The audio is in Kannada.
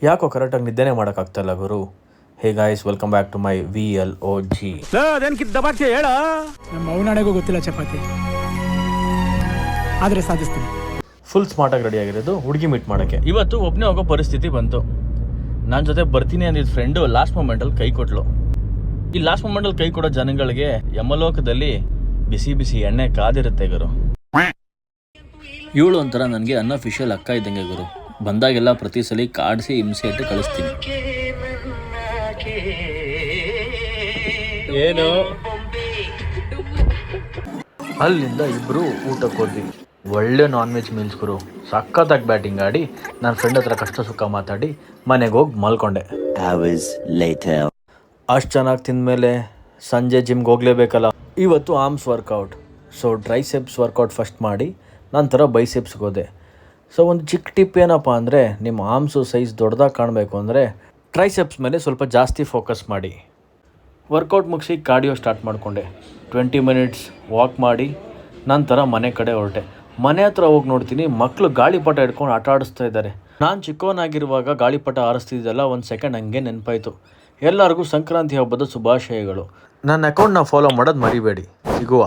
ಯಾಕೋ ಕರೆಕ್ಟಾಗಿ ನಿದ್ದೆನೇ ಮಾಡೋಕ್ಕಾಗ್ತಾಯಿಲ್ಲ ಗುರು. Hey guys, welcome back to my VLOG. ಹೇಳ ನಮ್ಮ ಅವನಾಣೆಗೂ ಗೊತ್ತಿಲ್ಲ ಚಪಾತಿ, ಆದರೆ ಸಾಧಿಸ್ತೀನಿ. ಫುಲ್ ಸ್ಮಾರ್ಟಾಗಿ ರೆಡಿ ಆಗಿರೋದು ಹುಡುಗಿ ಮೀಟ್ ಮಾಡೋಕ್ಕೆ. ಇವತ್ತು ಒಬ್ಬನೇ ಹೋಗೋ ಪರಿಸ್ಥಿತಿ ಬಂತು. ನನ್ನ ಜೊತೆ ಬರ್ತೀನಿ ಅಂದಿದ್ದ ಫ್ರೆಂಡು ಲಾಸ್ಟ್ ಮೂಮೆಂಟಲ್ಲಿ ಕೈ ಕೊಟ್ಲು. ಈ ಲಾಸ್ಟ್ ಮೂಮೆಂಟಲ್ಲಿ ಕೈ ಕೊಡೋ ಜನಗಳಿಗೆ ಯಮಲೋಕದಲ್ಲಿ ಬಿಸಿ ಬಿಸಿ ಎಣ್ಣೆ ಕಾದಿರುತ್ತೆ ಗುರು. ಇವಳು ಒಂಥರ ನನಗೆ ಅನ್ಅಫಿಷಿಯಲ್ ಅಕ್ಕ ಇದ್ದಂಗೆ ಗುರು. ಬಂದಾಗೆಲ್ಲ ಪ್ರತಿ ಸಲ ಕಾಡಿಸಿ ಹಿಂಸೆ ಇಟ್ಟು ಕಳಿಸ್ತೀನಿ. ಏನು ಅಲ್ಲಿಂದ ಇಬ್ಬರು ಊಟಕ್ಕೆ ಹೋದ್ವಿ. ಒಳ್ಳೆ ನಾನ್ ವೆಜ್ ಮೀಲ್ಸ್ ಗುರು. ಸಖತ್ತಾಗಿ ಬ್ಯಾಟಿಂಗ್ ಆಡಿ ನನ್ನ ಫ್ರೆಂಡ್ ಹತ್ರ ಕಷ್ಟ ಸುಖ ಮಾತಾಡಿ ಮನೆಗೆ ಹೋಗಿ ಮಲ್ಕೊಂಡೆ. ಅಷ್ಟು ಚೆನ್ನಾಗಿ ತಿಂದಮೇಲೆ ಸಂಜೆ ಜಿಮ್ಗೆ ಹೋಗಲೇಬೇಕಲ್ಲ. ಇವತ್ತು arms workout. So triceps workout first ಮಾಡಿ ನಂತರ ಬೈಸೆಪ್ಸ್ಗೆ ಹೋದೆ. ಸೊ ಒಂದು ಚಿಕ್ಕ ಟಿಪ್ ಏನಪ್ಪ ಅಂದರೆ, ನಿಮ್ಮ ಆರ್ಮ್ಸು ಸೈಜ್ ದೊಡ್ಡದಾಗಿ ಕಾಣಬೇಕು ಅಂದರೆ ಟ್ರೈಸೆಪ್ಸ್ ಮೇಲೆ ಸ್ವಲ್ಪ ಜಾಸ್ತಿ ಫೋಕಸ್ ಮಾಡಿ. ವರ್ಕೌಟ್ ಮುಗಿಸಿ ಕಾರ್ಡಿಯೋ ಸ್ಟಾರ್ಟ್ ಮಾಡಿಕೊಂಡೆ. 20 ಮಿನಿಟ್ಸ್ ವಾಕ್ ಮಾಡಿ ನಂತರ ಮನೆ ಕಡೆ ಹೊರಟೆ. ಮನೆ ಹತ್ರ ಹೋಗಿ ನೋಡ್ತೀನಿ ಮಕ್ಕಳು ಗಾಳಿಪಟ ಹಿಡ್ಕೊಂಡು ಆಟ ಆಡಿಸ್ತಾ ಇದ್ದಾರೆ. ನಾನು ಚಿಕ್ಕವನಾಗಿರುವಾಗ ಗಾಳಿಪಟ ಆರಿಸ್ತಿದ್ದೆಲ್ಲ ಒಂದು ಸೆಕೆಂಡ್ ಹಂಗೆ ನೆನಪಾಯಿತು. ಎಲ್ಲರಿಗೂ ಸಂಕ್ರಾಂತಿ ಹಬ್ಬದ ಶುಭಾಶಯಗಳು. ನನ್ನ ಅಕೌಂಟ್ನ ಫಾಲೋ ಮಾಡೋದು ಮರಿಬೇಡಿ. ಸಿಗುವ.